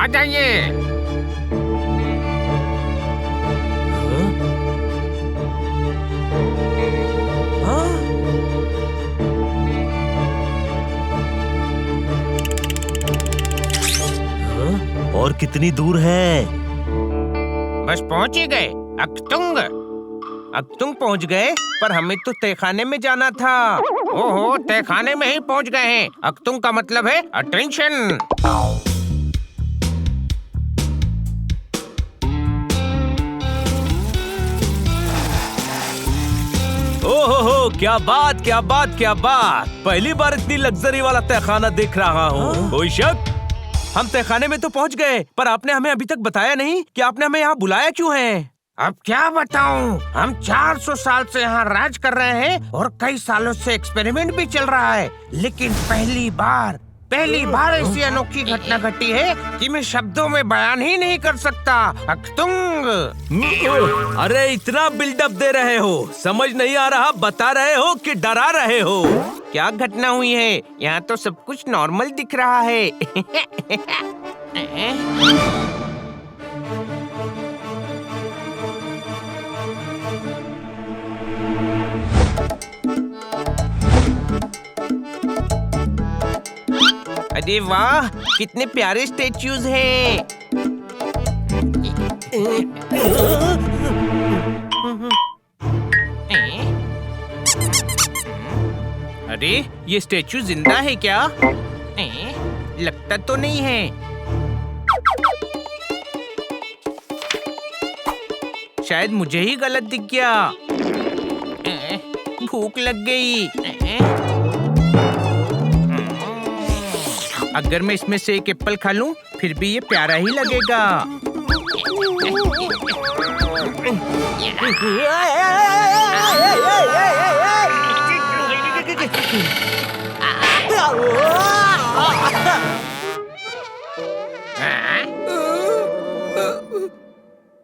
जाइए। और कितनी दूर है? बस पहुंच ही गए। अक्तुंग। अक्तुंग पहुंच गए, पर हमें तो तहखाने में जाना था। ओहो, तहखाने में ही पहुंच गए हैं। अक्तुंग का मतलब है अटेंशन। ओहो, क्या बात क्या बात क्या बात। पहली बार इतनी लग्जरी वाला तहखाना देख रहा हूँ। कोई शक? हम तहखाने में तो पहुंच गए, पर आपने हमें अभी तक बताया नहीं कि आपने हमें यहाँ बुलाया क्यों है। अब क्या बताऊं, हम 400 साल से यहाँ राज कर रहे हैं और कई सालों से एक्सपेरिमेंट भी चल रहा है, लेकिन पहली बार ऐसी अनोखी घटना घटी है कि मैं शब्दों में बयान ही नहीं कर सकता। अक्तुंग। अरे इतना बिल्डअप दे रहे हो, समझ नहीं आ रहा बता रहे हो कि डरा रहे हो? क्या घटना हुई है? यहाँ तो सब कुछ नॉर्मल दिख रहा है। अरे वाह, कितने प्यारे स्टेच्यूज हैं। अरे ये स्टेच्यू जिंदा है क्या? लगता तो नहीं है। शायद मुझे ही गलत दिख गया। भूख लग गई। अगर मैं इसमें से एक एप्पल खा लूं, फिर भी ये प्यारा ही लगेगा।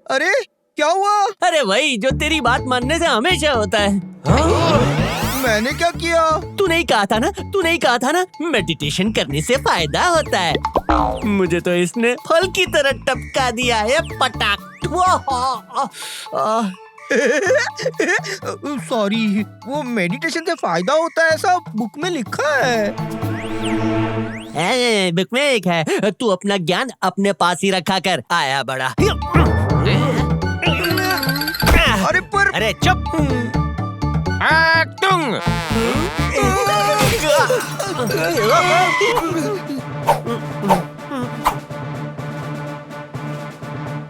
अरे क्या हुआ? अरे वही जो तेरी बात मानने से हमेशा होता है। मैंने क्या किया? तू नहीं कहा था ना मेडिटेशन करने से फायदा होता है। मुझे तो इसने फल की तरह टपका दिया है पटाक। सॉरी, वो मेडिटेशन से फायदा होता है ऐसा बुक में लिखा है। बुक में एक है, तू अपना ज्ञान अपने पास ही रखा कर, आया बड़ा। अरे चुप। अक्तुंग।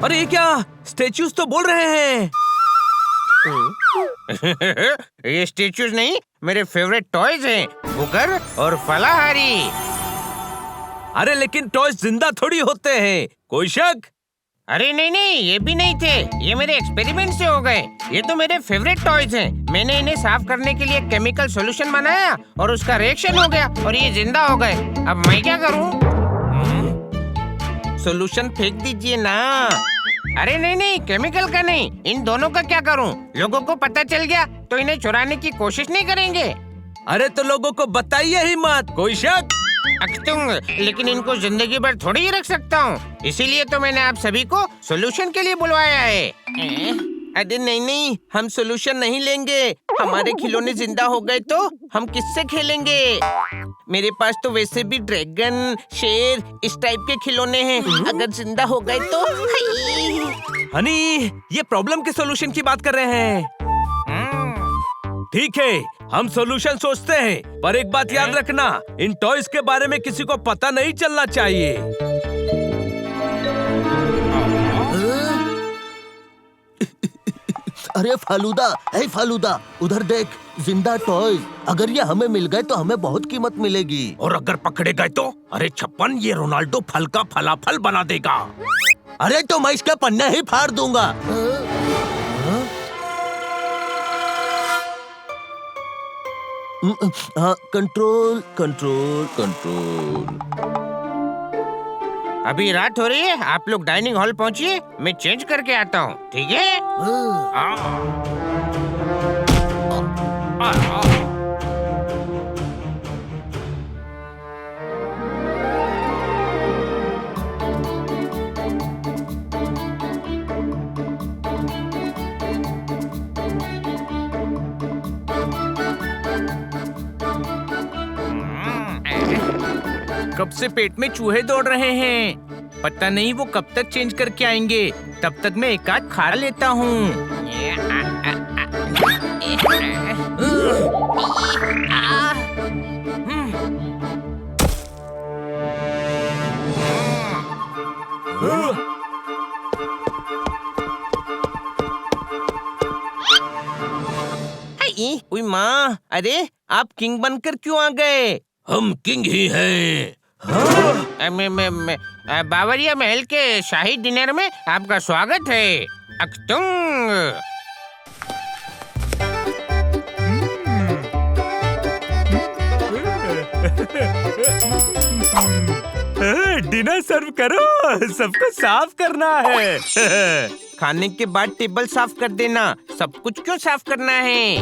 अरे ये क्या? स्टेच्यूज तो बोल रहे हैं। ये स्टेच्यूज नहीं, मेरे फेवरेट टॉयज हैं, बुगर और फलाहारी। अरे लेकिन टॉयज जिंदा थोड़ी होते हैं, कोई शक? अरे नहीं, ये भी नहीं थे। ये मेरे एक्सपेरिमेंट से हो गए। ये तो मेरे फेवरेट टॉयज हैं। मैंने इन्हें साफ करने के लिए केमिकल सॉल्यूशन बनाया और उसका रिएक्शन हो गया और ये जिंदा हो गए। अब मैं क्या करूं? सॉल्यूशन फेंक दीजिए ना। अरे नहीं, केमिकल का नहीं, इन दोनों का क्या करूं? लोगों को पता चल गया तो इन्हें चुराने की कोशिश नहीं करेंगे। अरे तो लोगों को बताइए ही मत, कोई शक? अक्तुंग, लेकिन इनको जिंदगी भर थोड़ी ही रख सकता हूँ, इसीलिए तो मैंने आप सभी को सॉल्यूशन के लिए बुलवाया है। अरे नहीं, हम सॉल्यूशन नहीं लेंगे। हमारे खिलौने जिंदा हो गए तो हम किससे खेलेंगे? मेरे पास तो वैसे भी ड्रैगन, शेर इस टाइप के खिलौने हैं। अगर जिंदा हो गए तो हनी, ये प्रॉब्लम के सॉल्यूशन की बात कर रहे हैं। ठीक है, हम सॉल्यूशन सोचते हैं, पर एक बात याद रखना, इन टॉयज के बारे में किसी को पता नहीं चलना चाहिए। अरे फालूदा, उधर देख, जिंदा टॉयज। अगर ये हमें मिल गए तो हमें बहुत कीमत मिलेगी। और अगर पकड़े गए तो? अरे छप्पन, ये रोनाल्डो फल का फलाफल बना देगा। अरे तो मैं इसका पन्ना ही फाड़ दूंगा। हाँ, कंट्रोल। अभी रात हो रही है, आप लोग डाइनिंग हॉल पहुंचिए, मैं चेंज करके आता हूँ, ठीक है? कब से पेट में चूहे दौड़ रहे हैं। पता नहीं वो कब तक चेंज करके आएंगे। तब तक मैं एक आध खा लेता हूँ। उई माँ, अरे आप किंग बनकर क्यों आ गए? हम किंग ही हैं। बावरिया महल के शाही डिनर में आपका स्वागत है। अक्तुंग। डिनर सर्व करो, सबको साफ करना है। खाने के बाद टेबल साफ कर देना। सब कुछ क्यों साफ करना है?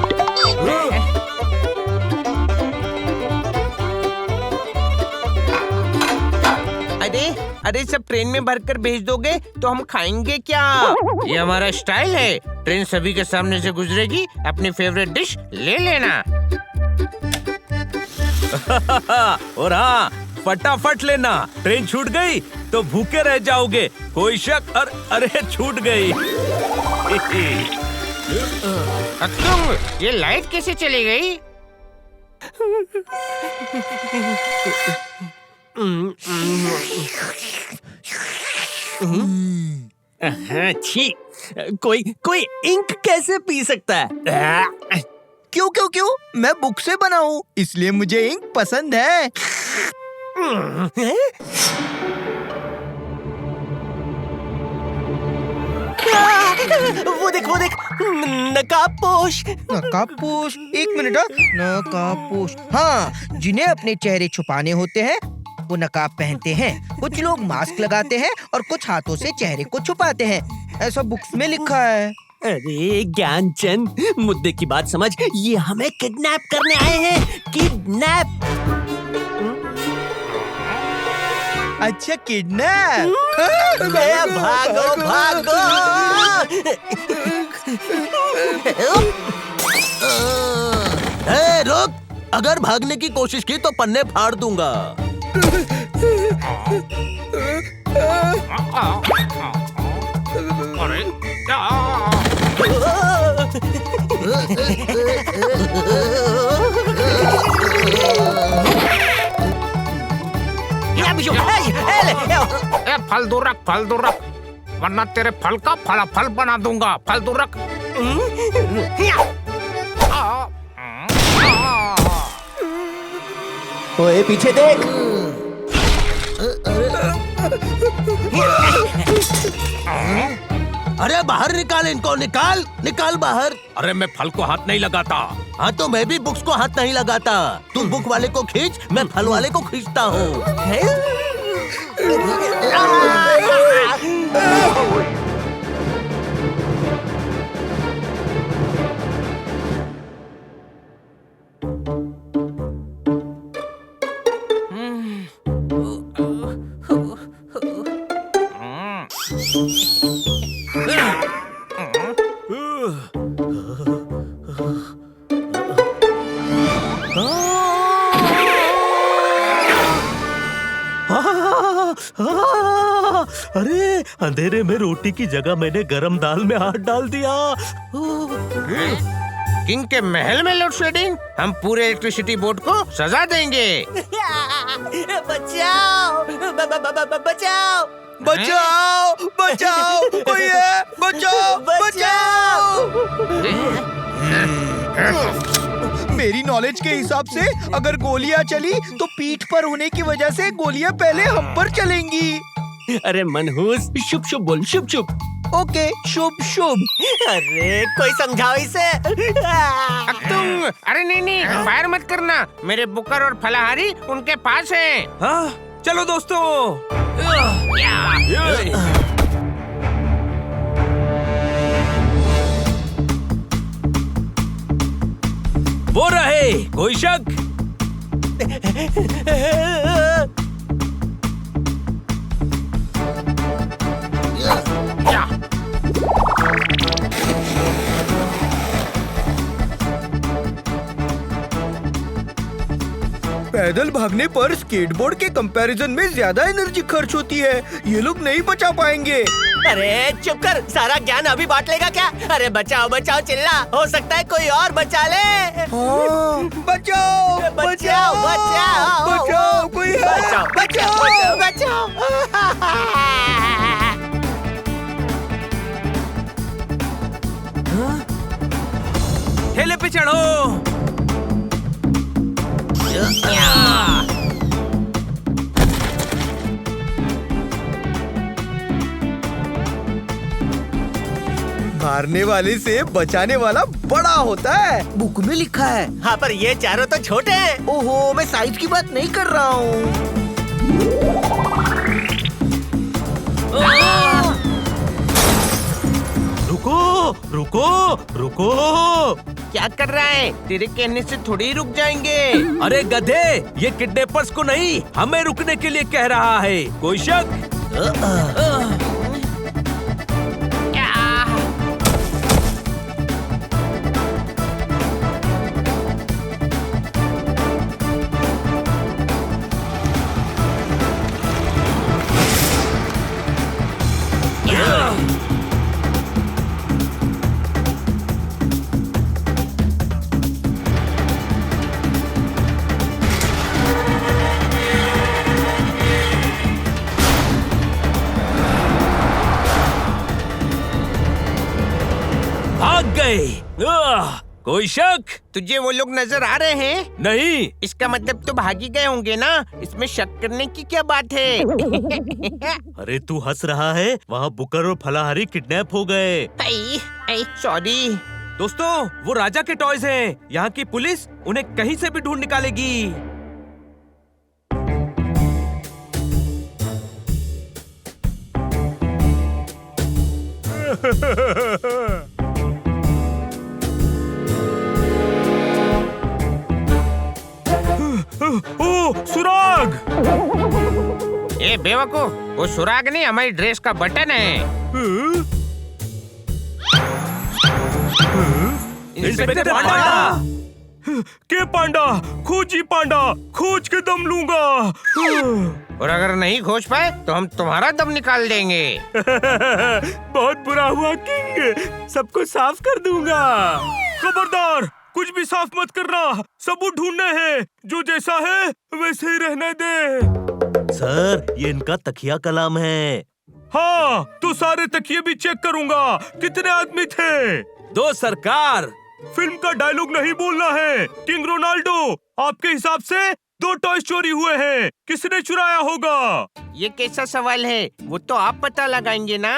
अरे सब ट्रेन में भरकर भेज दोगे तो हम खाएंगे क्या? ये हमारा स्टाइल है। ट्रेन सभी के सामने से गुजरेगी, अपनी फेवरेट डिश ले लेना। और हाँ, फटाफट लेना, ट्रेन छूट गई तो भूखे रह जाओगे। कोई शक? अरे छूट गई। अक्तुंग, ये लाइट कैसे चली गई? छी, कोई इंक कैसे पी सकता है? क्यों मैं बुक से बना हूँ, इसलिए मुझे इंक पसंद है। वो देख नकाबपोश। नकाबपोश? एक मिनट। नकाबपोश, हाँ, जिन्हें अपने चेहरे छुपाने होते हैं वो नकाब पहनते हैं। कुछ लोग मास्क लगाते हैं और कुछ हाथों से चेहरे को छुपाते हैं। ऐसा बुक्स में लिखा है। अरे ज्ञानचंद, मुद्दे की बात समझ। ये हमें किडनैप करने आए हैं। किडनैप? अच्छा, किडनैप। भागो। रुक, अगर भागने की कोशिश की तो पन्ने फाड़ दूंगा। फल दूर रख, वरना तेरे फल का फल बना दूंगा। फल दूर रख। ओए, पीछे देख। अरे बाहर निकाल इनको, निकाल बाहर। अरे मैं फल को हाथ नहीं लगाता। हाँ, तो मैं भी बुक्स को हाथ नहीं लगाता। तू बुक वाले को खींच, मैं फल वाले को खींचता हूँ। अरे अंधेरे में रोटी की जगह मैंने गरम दाल में हाथ डाल दिया। किंग के महल में लोड शेडिंग? हम पूरे इलेक्ट्रिसिटी बोर्ड को सजा देंगे। बचाओ, बचाओ, बचाओ, कोई है, बचाओ। मेरी नॉलेज के हिसाब से अगर गोलियां चली तो पीठ पर होने की वजह से गोलियां पहले हम पर चलेंगी। अरे मनहूस, शुभ शुभ बोल, शुभ शुभ। ओके, शुभ शुभ। अरे कोई समझाओ इसे। तुम, अरे नहीं, फायर मत करना। मेरे बुकर और फलाहारी उनके पास हैं। हाँ, चलो दोस्तों। वो रहे, कोई शक? पैदल भागने पर स्केटबोर्ड के कंपैरिजन में ज्यादा एनर्जी खर्च होती है। ये लोग नहीं बचा पाएंगे। अरे चुप कर, सारा ज्ञान अभी बांट लेगा क्या? अरे बचाओ बचाओ चिल्ला, हो सकता है कोई और बचा ले। हाँ, बचाओ बचाओ बचाओ बचाओ, कोई है? बचाओ बचाओ बचाओ ठेले पे चढ़ो। मारने वाले से बचाने वाला बड़ा होता है, बुक में लिखा है। हाँ पर ये चारों तो छोटे हैं। ओहो, मैं साइज की बात नहीं कर रहा हूँ। रुको रुको रुको। क्या कर रहा है? तेरे कहने से थोड़ी ही रुक जाएंगे। अरे गधे, ये किडनैपर्स को नहीं हमें रुकने के लिए कह रहा है। कोई शक? भाग गए। कोई शक? तुझे वो लोग नजर आ रहे हैं? नहीं। इसका मतलब तो भाग ही गए होंगे ना। इसमें शक करने की क्या बात है? अरे तू हंस रहा है? वहाँ बुकर और फलाहारी किडनैप हो गए। सॉरी। दोस्तों, वो राजा के टॉयज हैं। यहाँ की पुलिस उन्हें कहीं से भी ढूंढ निकालेगी। ओ, सुराग! ए बेवकूफ, वो सुराग नहीं, हमारी ड्रेस का बटन है। इंस्पेक्टर पांडा! के पांडा, खोजी पांडा, खोज के दम लूंगा। और अगर नहीं खोज पाए तो हम तुम्हारा दम निकाल देंगे। बहुत बुरा हुआ किंग, सबको साफ कर दूंगा। खबरदार, कुछ भी साफ मत करना। सबूत ढूंढने हैं। जो जैसा है वैसे ही रहने दे। सर, ये इनका तकिया कलाम है। हाँ, तो सारे तकिए भी चेक करूंगा। कितने आदमी थे? 2 सरकार। फिल्म का डायलॉग नहीं बोलना है। किंग रोनाल्डो, आपके हिसाब से 2 टॉयज चोरी हुए हैं। किसने चुराया होगा? ये कैसा सवाल है? वो तो आप पता लगाएंगे ना।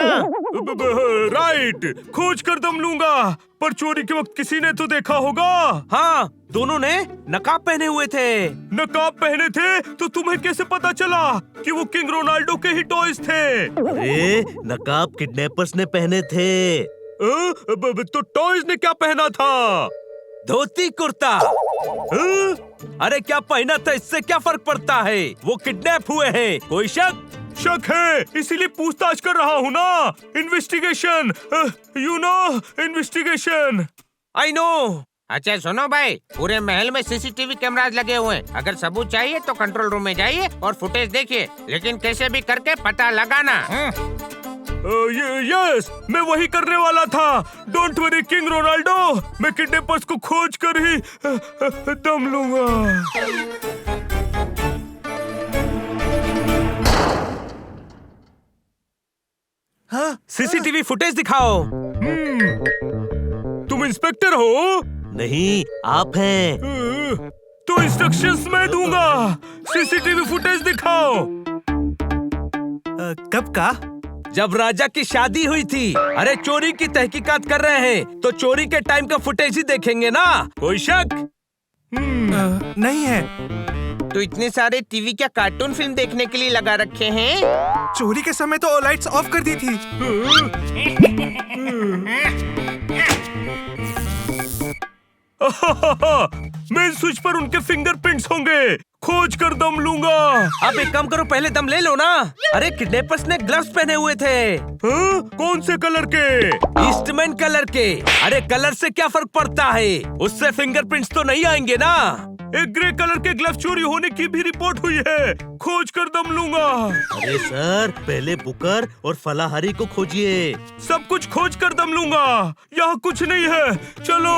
राइट, खोज कर दम लूंगा। पर चोरी के वक्त किसी ने तो देखा होगा। हाँ, दोनों ने नकाब पहने हुए थे। नकाब पहने थे तो तुम्हें कैसे पता चला कि वो किंग रोनाल्डो के ही टॉयज थे? अरे, नकाब किडनैपर्स ने पहने थे। तो टॉयज ने क्या पहना था? धोती कुर्ता। अरे क्या पहना था, इससे क्या फर्क पड़ता है? वो किडनैप हुए हैं। कोई शक? शक है, इसीलिए पूछताछ कर रहा हूँ ना। Investigation, you know, investigation. I know. अच्छा सुनो भाई, पूरे महल में सीसीटीवी कैमरास लगे हुए हैं। अगर सबूत चाहिए तो कंट्रोल रूम में जाइए और फुटेज देखिए, लेकिन कैसे भी करके पता लगाना। यस, मैं वही करने वाला था। डोंट वरी किंग रोनाल्डो, मैं किडनैपर्स को खोज कर ही दम लूंगा। हाँ? सीसीटीवी फुटेज दिखाओ। तुम इंस्पेक्टर हो? नहीं, आप हैं। तो इंस्ट्रक्शंस मैं दूंगा। सीसीटीवी फुटेज दिखाओ। कब का? जब राजा की शादी हुई थी। अरे चोरी की तहकीकात कर रहे हैं तो चोरी के टाइम का फुटेज ही देखेंगे ना। कोई शक? नहीं है। तो इतने सारे टीवी क्या कार्टून फिल्म देखने के लिए लगा रखे हैं? चोरी के समय तो लाइट्स ऑफ कर दी थी। मेन स्विच पर उनके फिंगरप्रिंट्स होंगे। खोज कर दम लूंगा। आप एक काम करो, पहले दम ले लो ना। अरे किडनैपर्स ने ग्लव्स पहने हुए थे। हाँ? कौन से कलर के? ईस्टमैन कलर के। अरे कलर से क्या फर्क पड़ता है, उससे फिंगरप्रिंट्स तो नहीं आएंगे ना। एक ग्रे कलर के ग्लव चोरी होने की भी रिपोर्ट हुई है। खोज कर दम लूंगा। अरे सर, पहले बुकर और फलाहारी को खोजिए। सब कुछ खोज कर दम लूंगा। यहाँ कुछ नहीं है, चलो।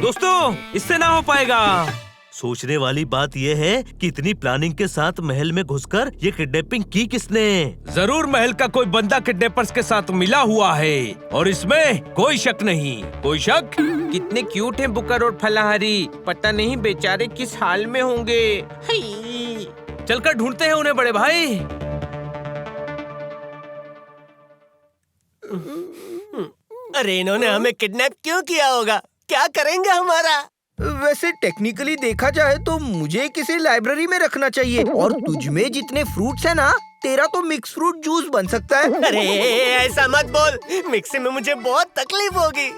दोस्तों, इससे ना हो पाएगा। सोचने वाली बात यह है कि इतनी प्लानिंग के साथ महल में घुसकर ये किडनैपिंग की किसने? जरूर महल का कोई बंदा किडनैपर्स के साथ मिला हुआ है और इसमें कोई शक नहीं। कोई शक? कितने क्यूट हैं बुकर और फलाहारी। पता नहीं बेचारे किस हाल में होंगे। हाय। चलकर ढूंढते हैं उन्हें बड़े भाई। अरे इन्होंने हमें किडनैप क्यों किया होगा? क्या करेंगे हमारा? वैसे टेक्निकली देखा जाए तो मुझे किसी लाइब्रेरी में रखना चाहिए, और तुझ में जितने फ्रूट्स है ना, तेरा तो मिक्स फ्रूट जूस बन सकता है। अरे ऐसा मत बोल, मिक्सिंग में मुझे बहुत तकलीफ होगी।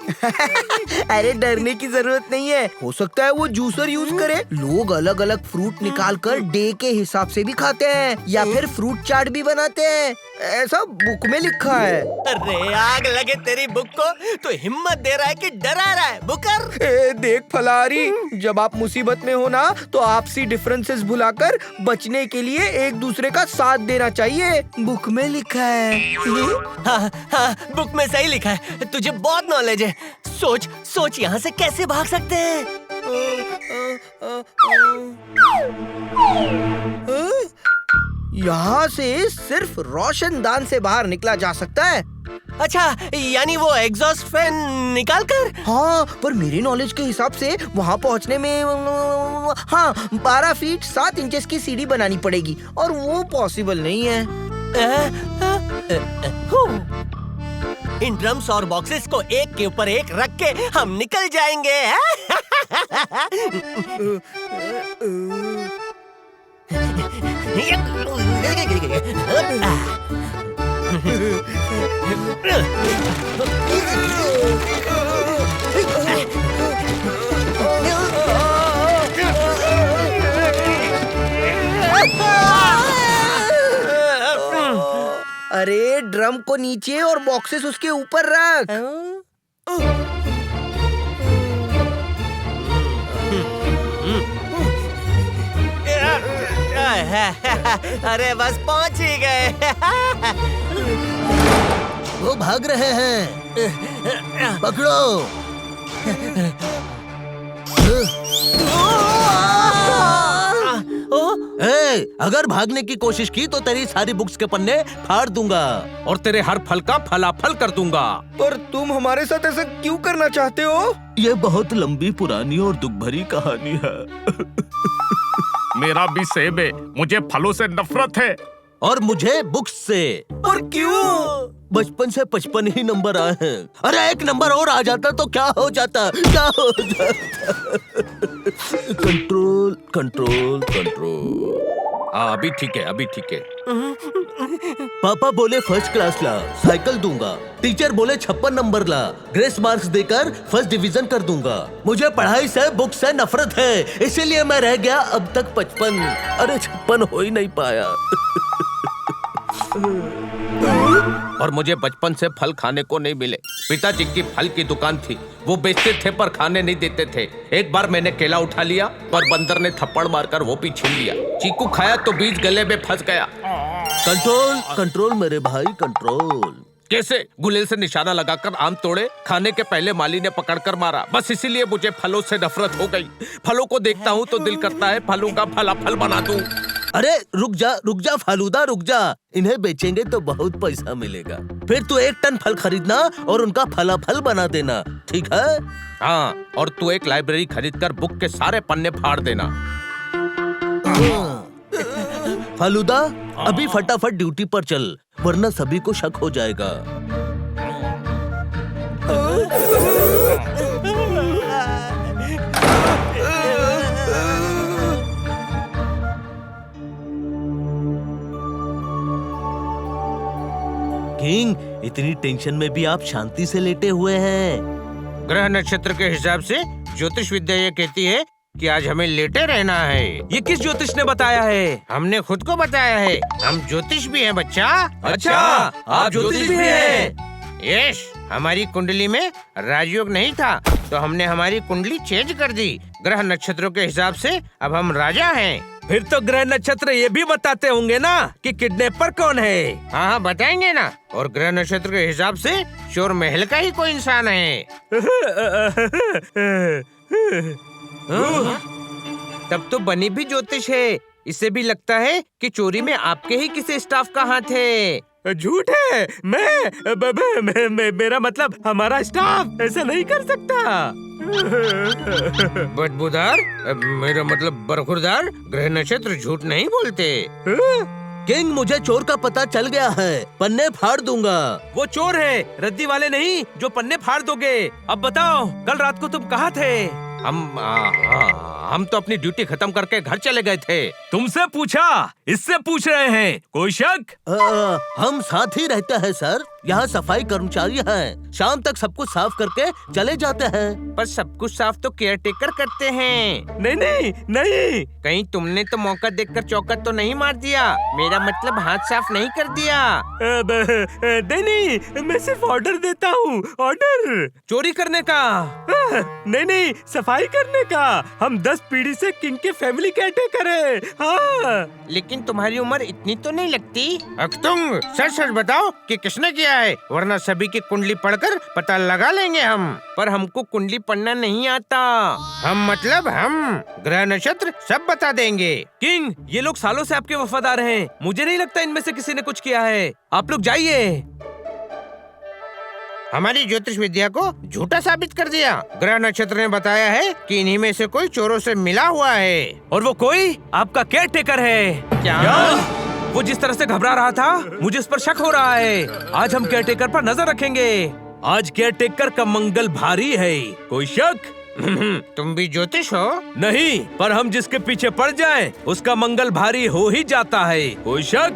अरे डरने की जरूरत नहीं है, हो सकता है वो जूसर यूज करे। लोग अलग अलग फ्रूट निकाल कर डे के हिसाब से भी खाते हैं, या फिर फ्रूट चाट भी बनाते हैं। ऐसा बुक में लिखा है। अरे आग लगे तेरी बुक को, तो हिम्मत दे रहा है कि डरा रहा है बुकर? देख फलाहारी, जब आप मुसीबत में हो ना, तो आपसी डिफरेंसेस भुलाकर बचने के लिए एक दूसरे का साथ देना चाहिए। बुक में लिखा है। हाँ हाँ, बुक में सही लिखा है। तुझे बहुत नॉलेज है। सोच सोच, यहाँ से कैसे भाग सकते हैं? यहाँ से सिर्फ रोशनदान से बाहर निकला जा सकता है। अच्छा, यानी वो एग्जॉस्ट फैन निकाल कर? हाँ, पर मेरे नॉलेज के हिसाब से वहाँ पहुँचने में 12 फीट 7 इंचेस की सीढ़ी बनानी पड़ेगी, और वो पॉसिबल नहीं है। इन ड्रम्स और बॉक्सेस को एक के ऊपर एक रख के हम निकल जाएंगे। अरे ड्रम को नीचे और बॉक्सेस उसके ऊपर रख। अरे बस पहुंच ही गए। वो भाग रहे हैं, पकड़ो। अगर भागने की कोशिश की तो तेरी सारी बुक्स के पन्ने फाड़ दूंगा और तेरे हर फल का फलाफल कर दूंगा। पर तुम हमारे साथ ऐसा क्यों करना चाहते हो? ये बहुत लंबी, पुरानी और दुख भरी कहानी है। मेरा भी सेब है, मुझे फलों से नफरत है। और मुझे बुक्स से। और क्यों? बचपन से 55 ही नंबर आए हैं। अरे एक नंबर और आ जाता तो क्या हो जाता, क्या हो जाता। Control control control. हाँ, अभी ठीक है, अभी ठीक है। पापा बोले फर्स्ट क्लास ला, साइकिल दूंगा। टीचर बोले 56 नंबर ला, ग्रेस मार्क्स देकर फर्स्ट डिवीजन कर दूंगा। मुझे पढ़ाई से, बुक से नफरत है, इसीलिए मैं रह गया अब तक 55। अरे 56 हो ही नहीं पाया। और मुझे बचपन से फल खाने को नहीं मिले। पिताजी की फल की दुकान थी, वो बेचते थे पर खाने नहीं देते थे। एक बार मैंने केला उठा लिया पर बंदर ने थप्पड़ मारकर वो भी छीन लिया। चीकू खाया तो बीज गले में फंस गया। कंट्रोल कंट्रोल मेरे भाई, कंट्रोल। कैसे? गुलेल से निशाना लगाकर आम तोड़े, खाने के पहले माली ने पकड़कर मारा। बस इसीलिए मुझे फलों से नफरत हो गई। फलों को देखता हूँ तो दिल करता है फलों का फलाफल बना दूं। अरे रुक जा फालूदा, रुक जा। इन्हें बेचेंगे तो बहुत पैसा मिलेगा। फिर तू 1 टन फल खरीदना और उनका फलाफल बना देना, ठीक है? हाँ, और तू एक लाइब्रेरी खरीदकर बुक के सारे पन्ने फाड़ देना। फालूदा, अभी फटाफट ड्यूटी पर चल, वरना सभी को शक हो जाएगा। किंग, इतनी टेंशन में भी आप शांति से लेटे हुए हैं। ग्रह नक्षत्र के हिसाब से ज्योतिष विद्या ये कहती है कि आज हमें लेटे रहना है। ये किस ज्योतिष ने बताया है? हमने खुद को बताया है। हम ज्योतिष भी हैं बच्चा। अच्छा, आप ज्योतिष भी हैं? यस, हमारी कुंडली में राजयोग नहीं था, तो हमने हमारी कुंडली चेंज कर दी। ग्रह नक्षत्रों के हिसाब से अब हम राजा हैं। फिर तो ग्रह नक्षत्र ये भी बताते होंगे ना कि किडनैपर कौन है। हाँ हाँ बताएंगे ना। और ग्रह नक्षत्र के हिसाब से चोर महल का ही कोई इंसान है। तब तो बनी भी ज्योतिष है। इससे भी लगता है कि चोरी में आपके ही किसी स्टाफ का हाथ है। झूठ है। मैं मेरा मतलब हमारा स्टाफ ऐसा नहीं कर सकता। बदबूदार, मेरा मतलब बरखुरदार, ग्रह नक्षत्र झूठ नहीं बोलते। किंग, मुझे चोर का पता चल गया है। पन्ने फाड़ दूंगा। वो चोर है, रद्दी वाले नहीं जो पन्ने फाड़ दोगे। अब बताओ, कल रात को तुम कहाँ थे? हम तो अपनी ड्यूटी खत्म करके घर चले गए थे। तुमसे पूछा, इससे पूछ रहे हैं। कोई शक? हम साथ ही रहते हैं सर। यहाँ सफाई कर्मचारी हैं। शाम तक सब कुछ साफ करके चले जाते हैं। पर सब कुछ साफ तो केयरटेकर करते हैं। नहीं नहीं नहीं। कहीं तुमने तो मौका देखकर चौकट तो नहीं मार दिया? मेरा मतलब हाथ साफ नहीं कर दिया। नहीं, मैं सिर्फ ऑर्डर देता हूँ। ऑर्डर चोरी करने का? नहीं, सफाई करने का। हम 10 पीढ़ी से किंग के फैमिली केयरटेकर हैं। हाँ। लेकिन तुम्हारी उम्र इतनी तो नहीं लगती। अखतुंग, सच सच बताओ कि किसने किया है, वरना सभी की कुंडली पढ़कर पता लगा लेंगे हम। पर हमको कुंडली पढ़ना नहीं आता। हम मतलब हम ग्रह नक्षत्र सब बता देंगे। किंग, ये लोग सालों से आपके वफादार हैं। मुझे नहीं लगता इनमें से किसी ने कुछ किया है। आप लोग जाइए। हमारी ज्योतिष विद्या को झूठा साबित कर दिया। ग्रह नक्षत्र ने बताया है कि इन्हीं में से कोई चोरों से मिला हुआ है। और वो कोई आपका केयरटेकर है। क्या? वो जिस तरह से घबरा रहा था, मुझे इस पर शक हो रहा है। आज हम केयरटेकर पर नजर रखेंगे। आज केयरटेकर का मंगल भारी है। कोई शक? तुम भी ज्योतिष हो? नहीं, पर हम जिसके पीछे पड़ जाएं, उसका मंगल भारी हो ही जाता है। कोई शक?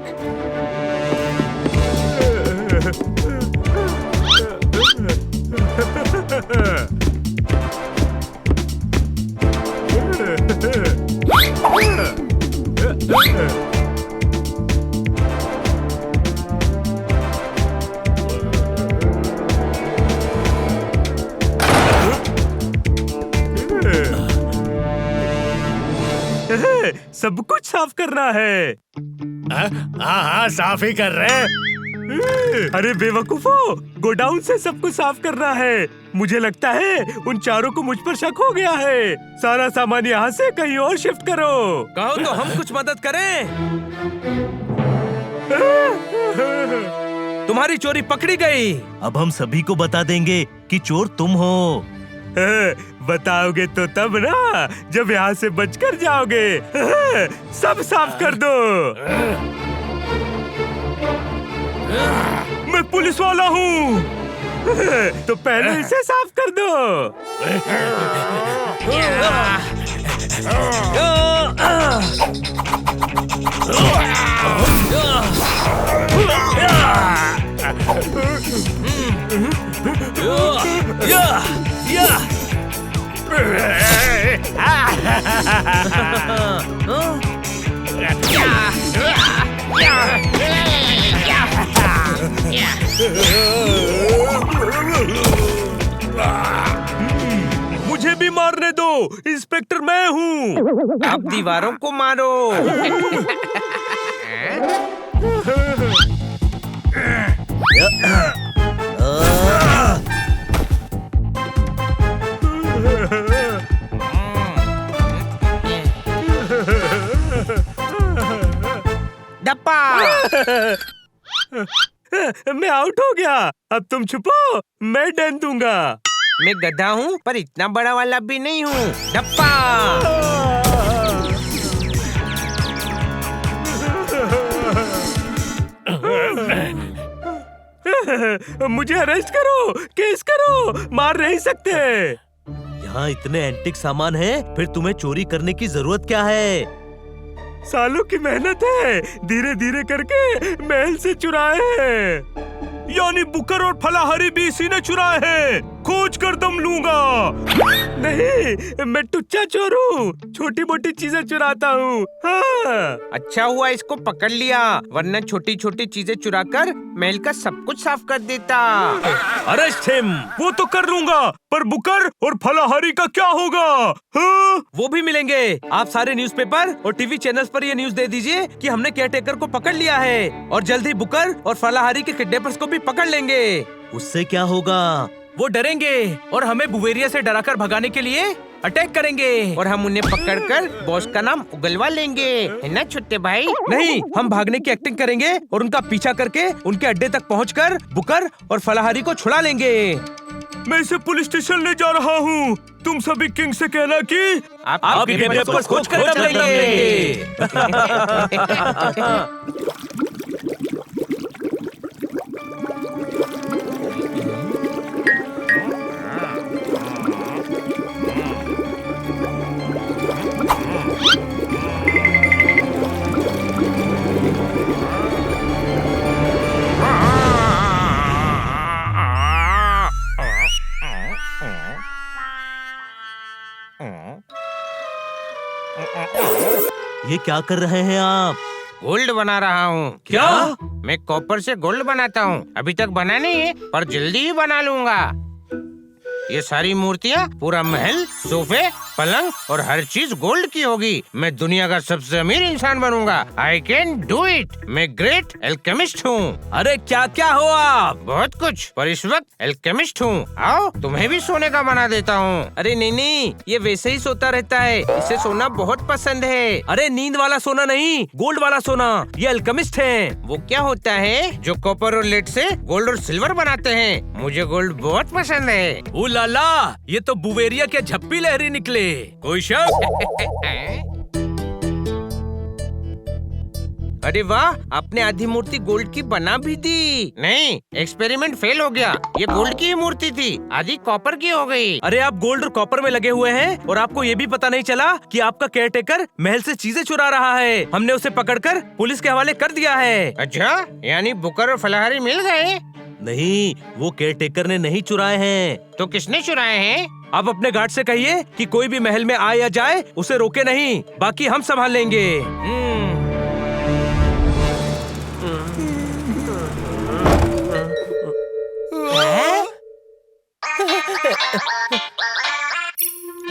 सब कुछ साफ करना है। हाँ, साफ ही कर रहे हैं। अरे बेवकूफो, गोडाउन से सब कुछ साफ करना है। मुझे लगता है उन चारों को मुझ पर शक हो गया है। सारा सामान यहाँ से कहीं और शिफ्ट करो। कहो तो हम कुछ मदद करें। तुम्हारी चोरी पकड़ी गई। अब हम सभी को बता देंगे कि चोर तुम हो। बताओगे तो तब ना, जब यहाँ से बचकर जाओगे। सब साफ कर दो। मैं पुलिस वाला हूँ, तो पहले इसे साफ कर दो। मुझे भी मारने दो, इंस्पेक्टर मैं हूँ। आप दीवारों को मारो। डप्पा। मैं आउट हो गया। अब तुम छुपो, मैं डन दूंगा। मैं गधा हूँ, पर इतना बड़ा वाला भी नहीं हूँ। डप्पा। मुझे अरेस्ट करो, केस करो, मार नहीं सकते। यहाँ इतने एंटिक सामान हैं, फिर तुम्हें चोरी करने की जरूरत क्या है? सालों की मेहनत है, धीरे धीरे करके महल से चुराए हैं। यानी बुकर और फलाहारी भी इसी ने चुराए हैं। खोज कर दम लूंगा। नहीं, मैं टुच्चा चोर हूँ, छोटी मोटी चीजें चुराता हूँ। हाँ। अच्छा हुआ इसको पकड़ लिया, वरना छोटी छोटी चीजें चुराकर महल का सब कुछ साफ कर देता। Arrest him. वो तो कर लूंगा, पर बुकर और फलाहारी का क्या होगा? हाँ? वो भी मिलेंगे। आप सारे न्यूज़पेपर और टीवी चैनल्स पर ये न्यूज़ दे दीजिए कि हमने केयरटेकर को पकड़ लिया है और जल्द ही बुकर और फलाहारी के किडनैपर्स को भी पकड़ लेंगे। उससे क्या होगा? वो डरेंगे और हमें बुवेरिया से डराकर भगाने के लिए अटैक करेंगे। और हम उन्हें पकड़कर बॉस का नाम उगलवा लेंगे, है ना छोटे भाई? नहीं, हम भागने की एक्टिंग करेंगे और उनका पीछा करके उनके अड्डे तक पहुंचकर बुकर और फलाहारी को छुड़ा लेंगे। मैं इसे पुलिस स्टेशन ले जा रहा हूँ। तुम सभी किंग से कहना कि आप किडनैपर्स को खोज कर लेंगे। ये क्या कर रहे हैं आप? गोल्ड बना रहा हूँ। क्या? मैं कॉपर से गोल्ड बनाता हूँ। अभी तक बना नहीं है, पर जल्दी ही बना लूंगा। ये सारी मूर्तियाँ, पूरा महल, सोफे, पलंग और हर चीज गोल्ड की होगी। मैं दुनिया का सबसे अमीर इंसान बनूंगा। I can do it. मैं ग्रेट एल्केमिस्ट हूँ। अरे क्या क्या हो आप? बहुत कुछ, पर इस वक्त एल्केमिस्ट हूँ। आओ, तुम्हें भी सोने का बना देता हूँ। अरे नहीं, ये वैसे ही सोता रहता है, इसे सोना बहुत पसंद है। अरे नींद वाला सोना नहीं, गोल्ड वाला सोना। ये अल्केमिस्ट हैं। वो क्या होता है? जो कॉपर और लेड से गोल्ड और सिल्वर बनाते हैं। मुझे गोल्ड बहुत पसंद है। ओ लाला, ये तो बुवेरिया के झप्पी लहरी निकले। कोई शक? अरे वाह, आपने आधी मूर्ति गोल्ड की बना भी दी। नहीं, एक्सपेरिमेंट फेल हो गया। ये गोल्ड की ही मूर्ति थी, आधी कॉपर की हो गई। अरे आप गोल्ड और कॉपर में लगे हुए हैं और आपको ये भी पता नहीं चला कि आपका केयरटेकर महल से चीजें चुरा रहा है। हमने उसे पकड़कर पुलिस के हवाले कर दिया है। अच्छा, यानी बुकर और फलाहारी मिल गए? नहीं, वो केयरटेकर ने नहीं चुराए हैं। तो किसने चुराए हैं? आप अपने गार्ड से कहिए कि कोई भी महल में आए या जाए उसे रोके नहीं, बाकी हम संभाल लेंगे।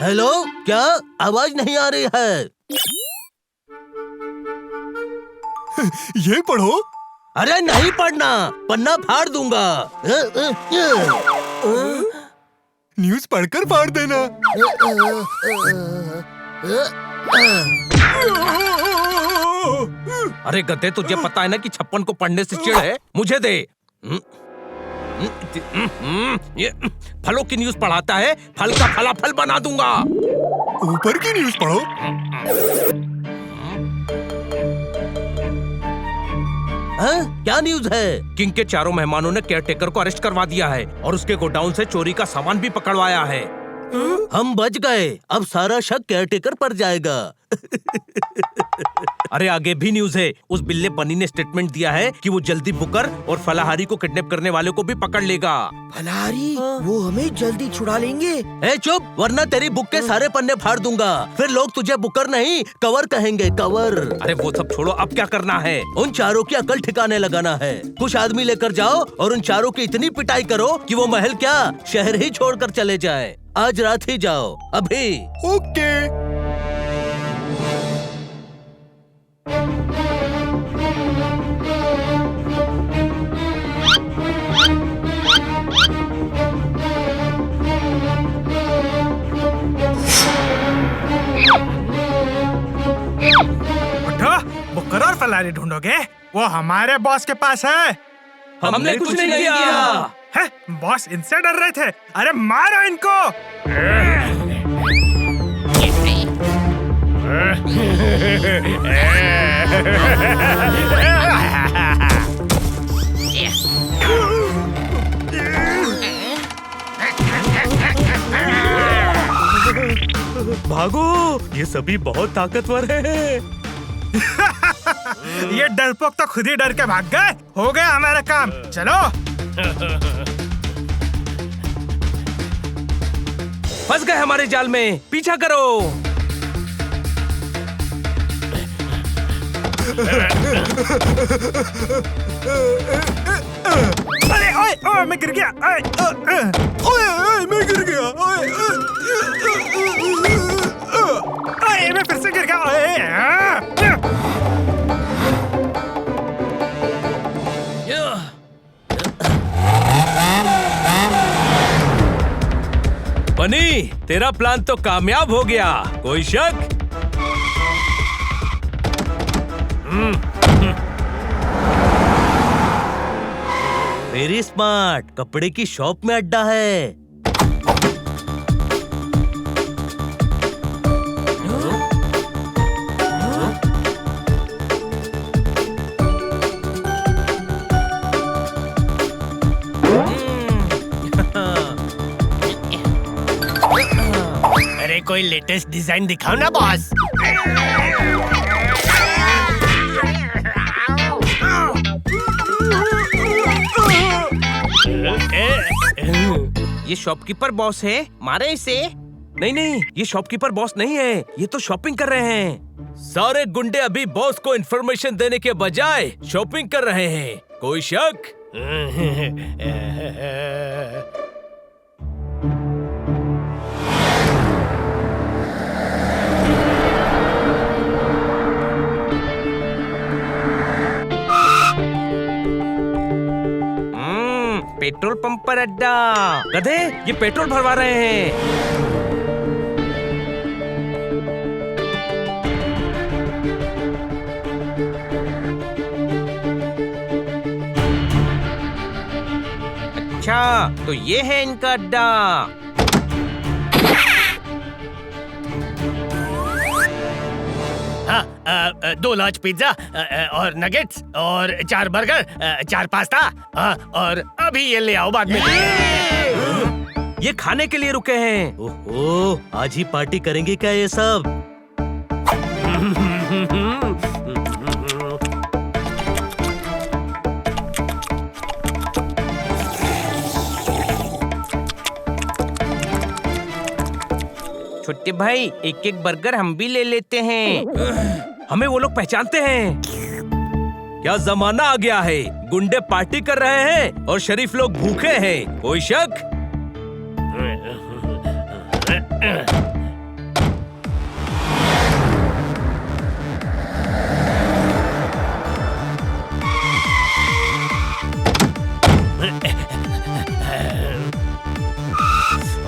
हेलो, क्या आवाज नहीं आ रही है? ये पढ़ो। अरे नहीं पढ़ना, पन्ना फाड़ दूंगा। न्यूज़ पढ़कर फाड़ देना। अरे गधे, तुझे पता है ना कि 56 को पढ़ने से चिढ़ है। मुझे दे। ये फलों की न्यूज़ पढ़ाता है, फल का फलाफल बना दूंगा। ऊपर की न्यूज़ पढ़ो। हाँ? क्या न्यूज़ है? किंग के चारों मेहमानों ने केयरटेकर को अरेस्ट करवा दिया है और उसके गोडाउन से चोरी का सामान भी पकड़वाया है। हम बच गए, अब सारा शक केयरटेकर पर जाएगा। अरे आगे भी न्यूज़ है। उस बिल्ले बनी ने स्टेटमेंट दिया है कि वो जल्दी बुकर और फलाहारी को किडनैप करने वाले को भी पकड़ लेगा। फलाहारी, वो हमें जल्दी छुड़ा लेंगे। ए चुप, वरना तेरी बुक के सारे पन्ने फाड़ दूंगा। फिर लोग तुझे बुकर नहीं, कवर कहेंगे, कवर। अरे वो सब छोड़ो, अब क्या करना है? उन चारों की अकल ठिकाने लगाना है। कुछ आदमी लेकर जाओ और उन चारों की इतनी पिटाई करो कि वो महल क्या, शहर ही छोड़कर चले जाए। आज रात ही जाओ, अभी। ओके। बुकर और फलाहारी ढूंढोगे? वो हमारे बॉस के पास है। हमने कुछ नहीं किया। है? बॉस इनसे डर रहे थे। अरे मारो इनको। भागो, ये सभी बहुत ताकतवर है। ये डरपोक तो खुद ही डर के भाग गए। हो गया हमारा काम, चलो। फंस गए हमारे जाल में, पीछा करो। अरे ओए ओए मैं गिर गया, ओए ओए ओए मैं गिर गया, ओए ओए मैं फिर से गिर गया, बनी, तेरा प्लान तो कामयाब हो गया, कोई शक? वेरी स्मार्ट, कपड़े की शॉप में अड्डा है। अरे कोई लेटेस्ट डिजाइन दिखाओ ना बॉस। ये शॉपकीपर बॉस है, मारे इसे। नहीं नहीं, ये शॉपकीपर बॉस नहीं है, ये तो शॉपिंग कर रहे हैं। सारे गुंडे अभी बॉस को इन्फॉर्मेशन देने के बजाय शॉपिंग कर रहे हैं, कोई शक? पेट्रोल पंप पर अड्डा। गधे, ये पेट्रोल भरवा रहे हैं। अच्छा, तो ये है इनका अड्डा। हाँ, 2 लार्ज पिज्जा और नगेट्स और 4 बर्गर, 4 पास्ता, और अभी ये ले आओ बाद में। ये खाने के लिए रुके हैं। ओहो, आज ही पार्टी करेंगे क्या ये सब? छोटे भाई, एक एक बर्गर हम भी ले लेते हैं। हमें वो लोग पहचानते हैं। क्या जमाना आ गया है, गुंडे पार्टी कर रहे हैं और शरीफ लोग भूखे हैं, कोई शक?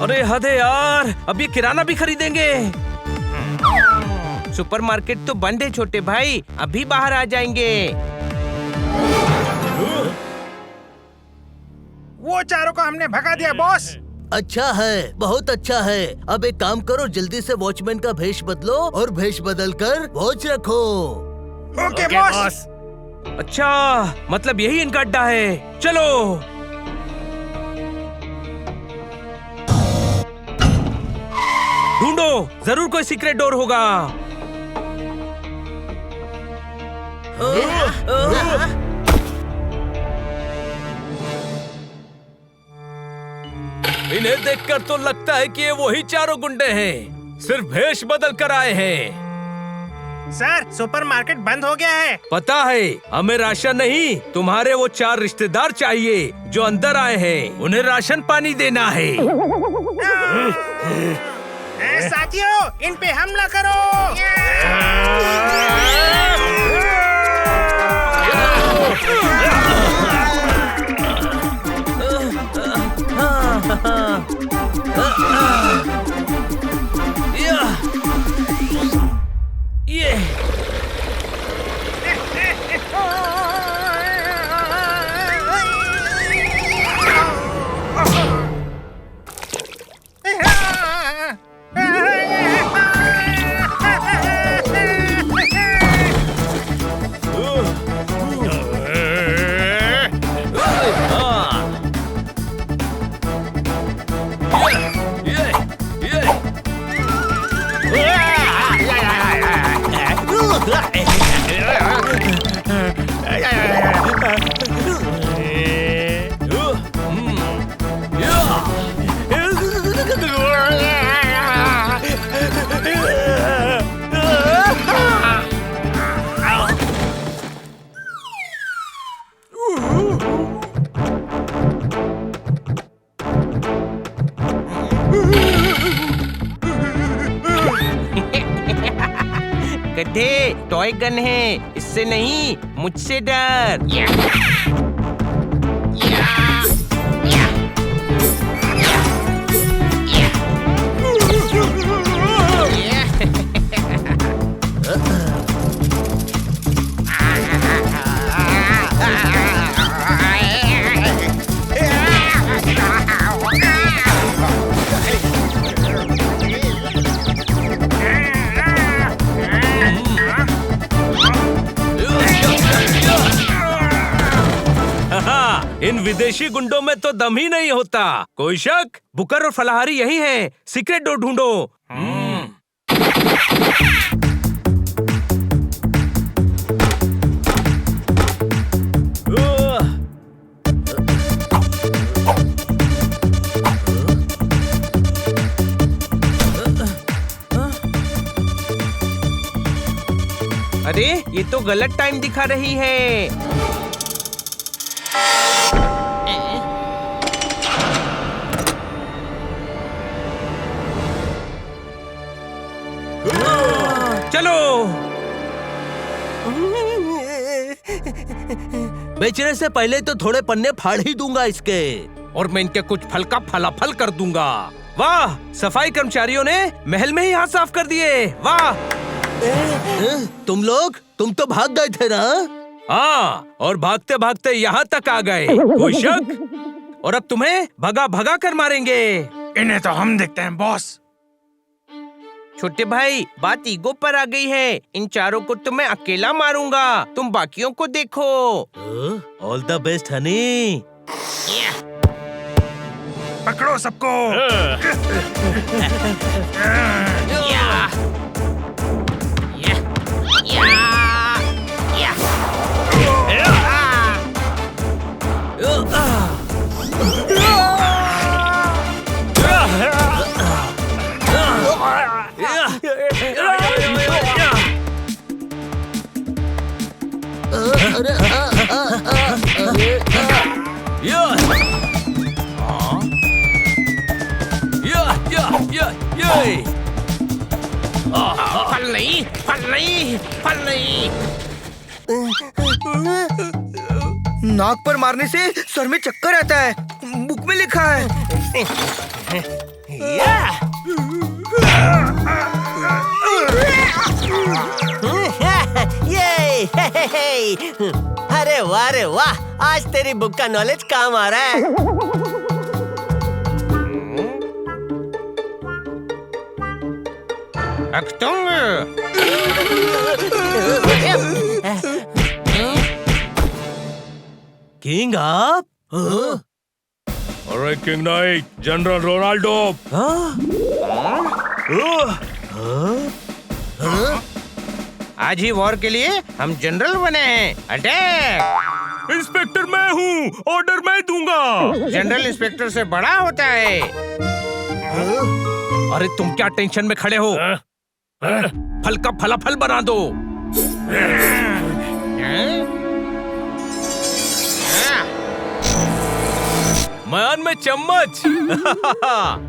अरे हद है यार, अब ये किराना भी खरीदेंगे। सुपरमार्केट तो बंद है छोटे भाई, अभी बाहर आ जाएंगे। वो चारों को हमने भगा दिया बॉस। अच्छा है, बहुत अच्छा है। अब एक काम करो, जल्दी से वॉचमैन का भेष बदलो और भेष बदल कर वॉच रखो। Okay boss. अच्छा, मतलब यही इनका अड्डा है, चलो। ढूंढो, जरूर कोई सीक्रेट डोर होगा। इन्हें देखकर तो लगता है कि ये वही चारों गुंडे हैं, सिर्फ भेष बदल कर आए हैं। सर, सुपरमार्केट बंद हो गया है। पता है, हमें राशन नहीं, तुम्हारे वो 4 रिश्तेदार चाहिए जो अंदर आए हैं। उन्हें राशन पानी देना है। साथियों, इन पे हमला करो। ये टॉय गन है, इससे नहीं मुझसे डर। इन विदेशी गुंडों में तो दम ही नहीं होता। कोई शक? बुकर और फलाहारी यही हैं। सीक्रेट डोर ढूंढो। अरे ये तो गलत टाइम दिखा रही है। चलो। बेचने से पहले तो थोड़े पन्ने फाड़ ही दूंगा इसके। और मैं इनके कुछ फल का फलाफल कर दूंगा। वाह, सफाई कर्मचारियों ने महल में ही हाथ साफ कर दिए। वाह। तुम तो भाग गए थे ना? हाँ, और भागते भागते यहाँ तक आ गए। कोई शक? और अब तुम्हें भगा भगा कर मारेंगे। इन्हें तो हम देखते हैं बॉस। छोटे भाई, बात ईगो पर आ गई है। इन चारों को तो मैं अकेला मारूंगा, तुम बाकियों को देखो। All the best Honey. पकड़ो सबको। फल नहीं, फल नहीं, फल नहीं। नाक पर मारने से सर में चक्कर आता है, बुक में लिखा है। अरे वाह रे वाह, आज तेरी बुक का नॉलेज काम आ रहा है। अक्टूंग। किंग आप? अरे किंग नाइट, जनरल रोनाल्डो। आज ही वॉर के लिए हम जनरल बने हैं। अटैक। इंस्पेक्टर मैं हूँ, ऑर्डर मैं दूंगा। जनरल इंस्पेक्टर से बड़ा होता है। अरे तुम क्या टेंशन में खड़े हो? फल का फलाफल बना दो। मैन में चम्मच।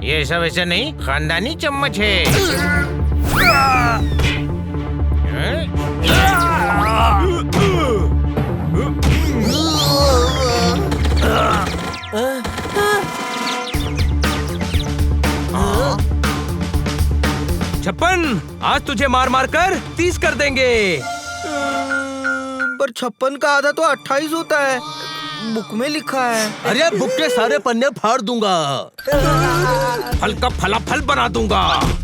ये सब ऐसा नहीं, खानदानी चम्मच है। छप्पन, आज तुझे मार मार कर 30 कर देंगे। पर 56 का आधा तो 28 होता है, बुक में लिखा है। अरे बुक के सारे पन्ने फाड़ दूंगा। फल का फलाफल बना दूंगा।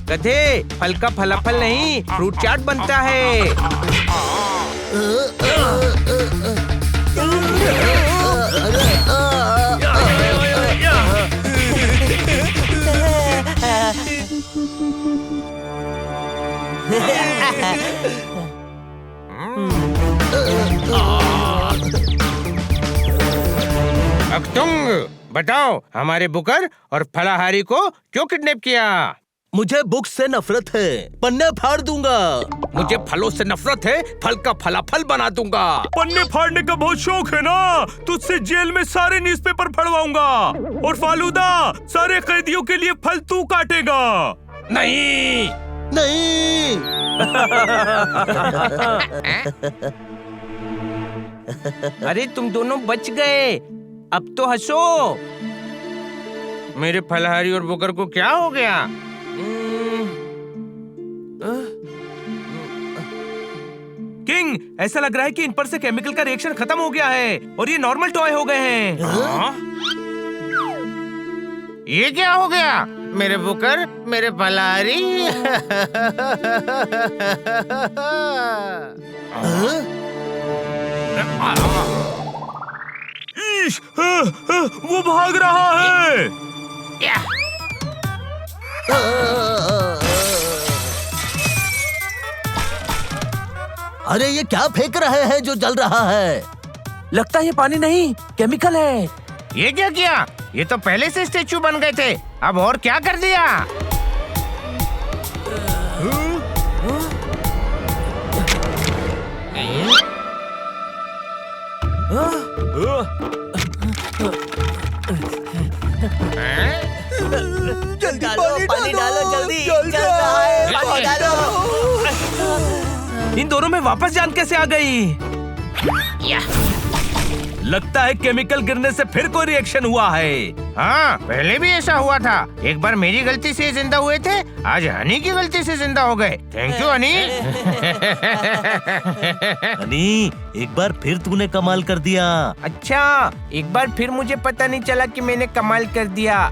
गधे, फल का फलाफल नहीं, फ्रूट चाट बनता है। अक्टुंग, बताओ हमारे बुकर और फलाहारी को क्यों किडनैप किया? मुझे बुक से नफरत है, पन्ने फाड़ दूंगा। मुझे फलों से नफरत है, फल का फलाफल बना दूंगा। पन्ने फाड़ने का बहुत शौक है ना, तुझसे जेल में सारे न्यूज़पेपर फड़वाऊंगा। और फालूदा, सारे कैदियों के लिए फल तू काटेगा। नहीं नहीं अरे तुम दोनों बच गए, अब तो हंसो। मेरे फलहारी और बुकर को क्या हो गया? किंग, ऐसा लग रहा है कि इन पर से केमिकल का रिएक्शन खत्म हो गया है और ये नॉर्मल टॉय हो गए हैं। ये क्या हो गया? मेरे बुकर, मेरे फलहारी। ईश, वो भाग रहा है। अरे ये क्या फेंक रहे हैं जो जल रहा है? लगता है ये पानी नहीं, केमिकल है। ये क्या किया? ये तो पहले से स्टेचू बन गए थे, अब और क्या कर दिया? जल्दी पानी डालो जल्दी, जल रहा है, पानी डालो। इन दोनों में वापस जान कैसे आ गई? लगता है केमिकल गिरने से फिर कोई रिएक्शन हुआ है। हाँ, पहले भी ऐसा हुआ था। एक बार मेरी गलती से जिंदा हुए थे, आज हनी की गलती से जिंदा हो गए। Thank you Honey. हनी, एक बार फिर तूने कमाल कर दिया। अच्छा, एक बार फिर मुझे पता नहीं चला कि मैंने कमाल कर दिया।